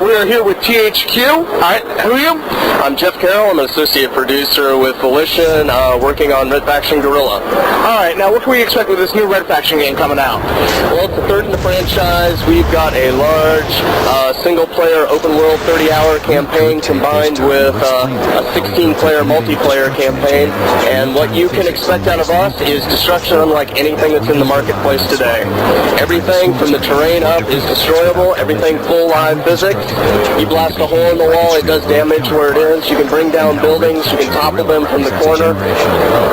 We are here with THQ. All right, who are you? I'm Jeff Carroll. I'm an associate producer with Volition, working on Red Faction Guerrilla. All right, now what can we expect with this new Red Faction game coming out? Well, it's the third in the franchise. We've got a large single-player open-world 30-hour campaign combined with a 16-player multiplayer campaign. And what you can expect out of us is destruction unlike anything that's in the marketplace today. Everything from the terrain up is destroyable. Everything full live physics. You blast a hole in the wall, it does damage where it is. You can bring down buildings. You can topple them from the corner.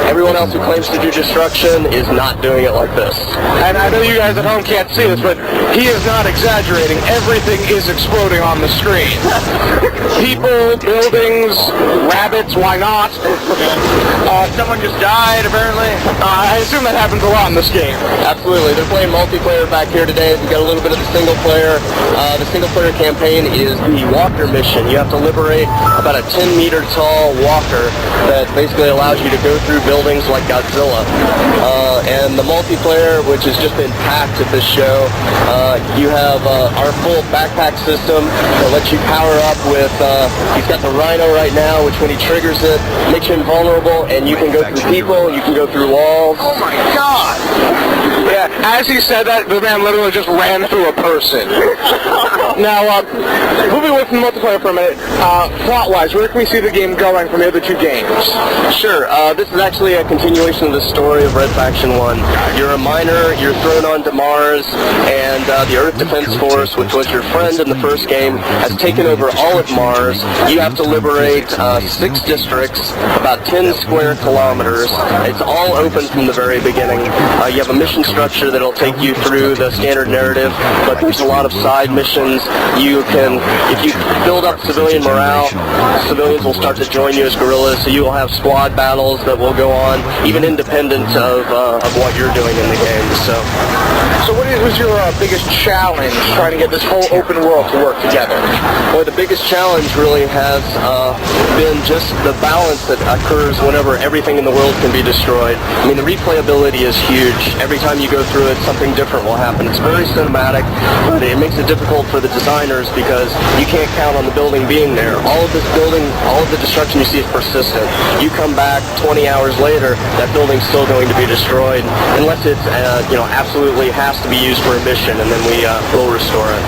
Everyone else who claims to do destruction is not doing it like this. And I know you guys at home can't see this, but he is not exaggerating. Everything is exploding on the screen. People, buildings, rabbits, why not? Someone just died, apparently. I assume that happens a lot in this game. Absolutely. They're playing multiplayer back here today. We've got a little bit of the single player. The single player campaign is the walker mission. You have to liberate about a 10-meter tall walker that basically allows you to go through buildings like Godzilla. And the multiplayer, which has just been packed at this show, you have our full backpack system that lets you power up with, he's got the Rhino right now, which when he triggers it, makes you invulnerable, and you can go through people, you can go through walls. Oh my god! Yeah, as he said that, the man literally just ran through a person. Now, moving away from the multiplayer for a minute, plot-wise, where can we see the game going from the other two games? Sure, this is actually a continuation of the story of Red Faction 1. You're a miner, you're thrown onto Mars, and the Earth Defense Force, which was your friend in the first game, has taken over all of Mars. You have to liberate 6 districts, about 10 square kilometers. It's all open from the very beginning. You have a mission structure that'll take you through the standard narrative, but there's a lot of side missions. You can, if you build up civilian morale, civilians will start to join you as guerrillas, so you will have squad battles that will go on, even independent of what you're doing in the game. So what was your biggest challenge trying to get this whole open world to work together? Well, the biggest challenge really has been just the balance that occurs whenever everything in the world can be destroyed. I mean, the replayability is huge. Every time you go through it, something different will happen. It's very cinematic, but it makes it difficult for the designers because you can't count on the building being there. All of this building, all of the destruction you see is persistent. You come back 20 hours later, that building's still going to be destroyed, unless it's, absolutely has to be used for a mission, and then we will restore it.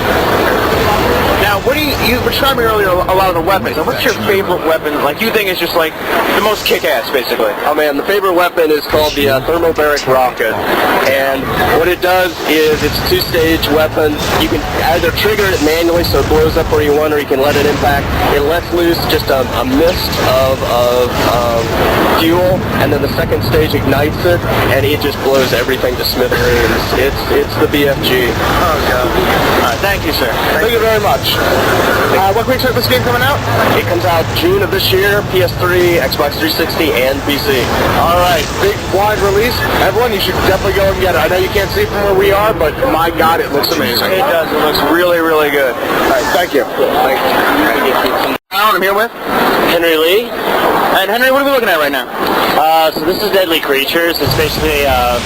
Now, what do you were describing earlier a lot of the weapons. Now, what's your favorite weapon? Like, you think it's just like the most kick-ass, basically? Oh man, the favorite weapon is called the thermobaric rocket, and what it does is it's a 2-stage weapon. You can either trigger it manually so it blows up where you want, or you can let it impact. It lets loose just a mist of fuel, and then the second stage ignites it, and it just blows everything to smithereens. It's the BFG. Oh god. All right, thank you, sir. Thank you very much. What can we expect this game coming out? It comes out June of this year, PS3, Xbox 360, and PC. All right, big wide release. Everyone, you should definitely go and get it. I know you can't see from where we are, but my God, it looks amazing. It does. It looks really, really good. All right, thank you. Thank you. I'm here with Henry Lee. And Henry, what are we looking at right now? So this is Deadly Creatures. It's basically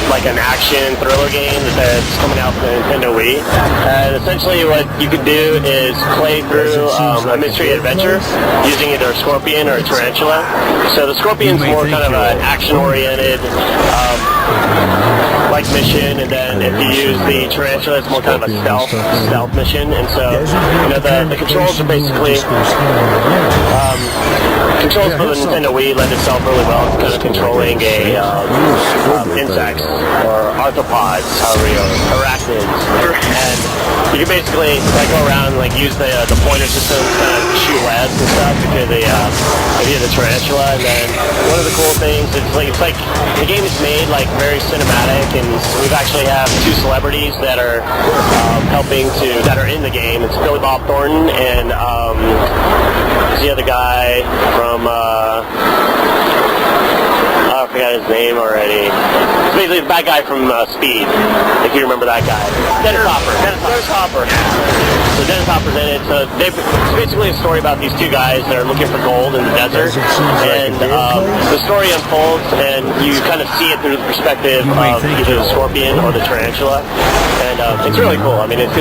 like an action thriller game that's coming out for the Nintendo Wii. And essentially what you could do is play through a mystery adventure using either a scorpion or a tarantula. So the scorpion's more kind of an action-oriented like mission, and then if you use the tarantula, it's more kind of a stealth mission. And so, the controls are basically controls for the Nintendo Wii lend itself really well to kind of controlling insects or arthropods, however arachnids, and you can basically go around and use the pointer system to kind of shoot webs and stuff because via the tarantula. And then one of the cool things is it's like the game is made very cinematic, and we've actually have 2 celebrities that are that are in the game. It's Billy Bob Thornton and the other guy from I forgot his name already. It's basically the bad guy from Speed, if you remember that guy. Dennis Hopper. So Desert Top presented. So it's basically a story about these two guys that are looking for gold in the desert, and the story unfolds, and you kind of see it through the perspective of either the scorpion or the tarantula, and it's really cool. I mean, it's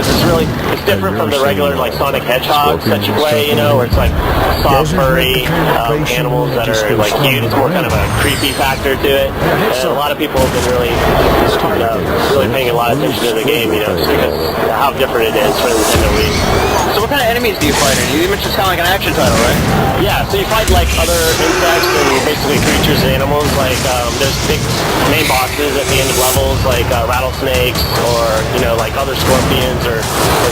different from the regular like Sonic Hedgehogs that you play, you know, where it's like soft furry animals that are like cute. It's more kind of a creepy factor to it, and a lot of people have been really paying a lot of attention to the game, you know, just because how different it is from the Nintendo Wii. So what kind of enemies do you fight in? You mentioned it's kind of like an action title, right? Yeah, so you fight like other insects and basically creatures and animals. Like there's big main bosses at the end of levels, like rattlesnakes, or you know, like other scorpions, or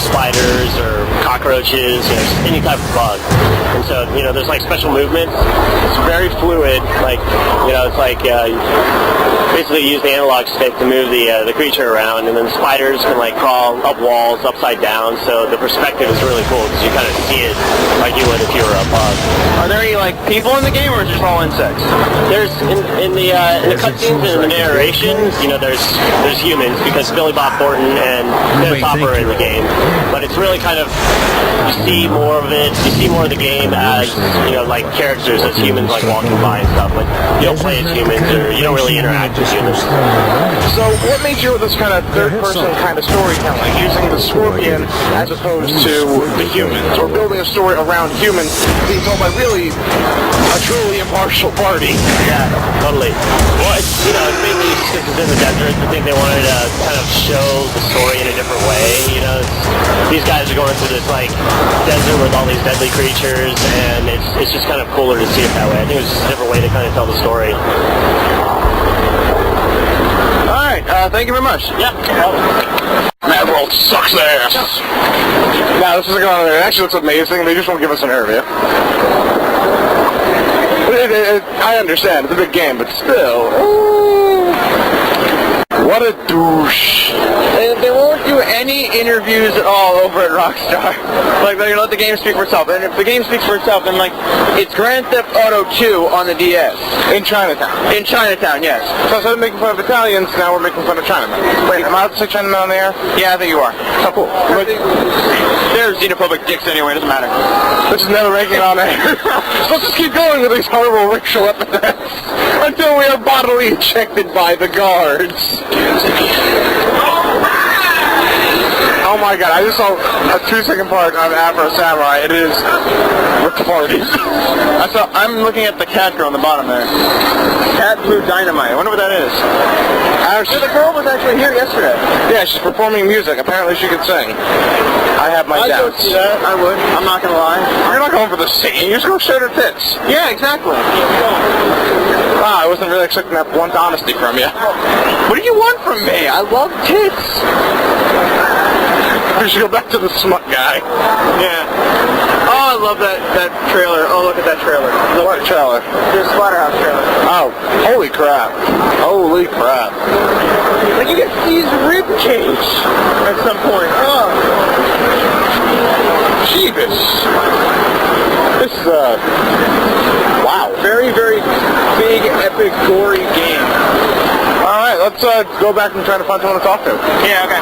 spiders, or cockroaches, you know, just any type of bug. And so you know, there's like special movements. It's very fluid. Like you know, it's like basically you use the analog stick to move the creature around, and then spiders can like crawl up walls upside down. So the perspective is really cool because you kind of see it like you would if you were a bug. Are there any like people in the game, or is it just all insects? There's in the cutscenes and in the narration, you know, there's humans because Billy Bob Thornton and Dennis Hopper are in the game. But it's really kind of you see more of it. You see more of the game as you know, like characters as humans, like walking by and stuff. Like you don't play as humans, or you don't really interact with humans. So what made you this kind of third-person kind of storytelling, using the scorpion as opposed to the humans, or building a story around humans being told by really a truly impartial party? Yeah, totally. Well, it's, you know, it's basically because it's in the desert. I think they wanted to kind of show the story in a different way. You know, these guys are going through this like desert with all these deadly creatures, and it's just kind of cooler to see it that way. I think it's just a different way to kind of tell the story. Alright, thank you very much. Yeah. Mad World sucks ass. Now this is going on there. It actually looks amazing. They just won't give us an interview. I understand, it's a big game, but still. What a douche. They won't do any interviews at all over at Rockstar. Like, they're gonna let the game speak for itself. And if the game speaks for itself, then, like, it's Grand Theft Auto 2 on the DS. In Chinatown. In Chinatown, yes. So instead of making fun of Italians, now we're making fun of Chinamen. Wait, am I allowed to say Chinamen on the air? Yeah, I think you are. Oh, cool. They're xenophobic dicks anyway, it doesn't matter. This is never making it on air. So let's just keep going with these horrible racial epithets until we are bodily ejected by the guards. Oh my god, I just saw a 2-second part of Afro Samurai. It is retarded. I'm looking at the cat girl on the bottom there. Cat Blue Dynamite. I wonder what that is. The girl was actually here yesterday. Yeah, she's performing music. Apparently she can sing. I have my I'd go doubts. see that. I would. I'm not gonna lie. You're not going for the singing. You're just going to show her tits. Yeah, exactly. Wow, I wasn't really expecting that blunt honesty from you. What do you want from me? I love tits. We should go back to the smut guy. Yeah. Oh, I love that trailer. Oh, look at that trailer. What trailer? The Slaughterhouse trailer. Oh, holy crap. Holy crap. Like, you can see his rib cage at some point. Oh. Jeebus. This is, wow. Very, very big, epic, gory game. Alright, let's go back and try to find someone to talk to. Yeah, okay.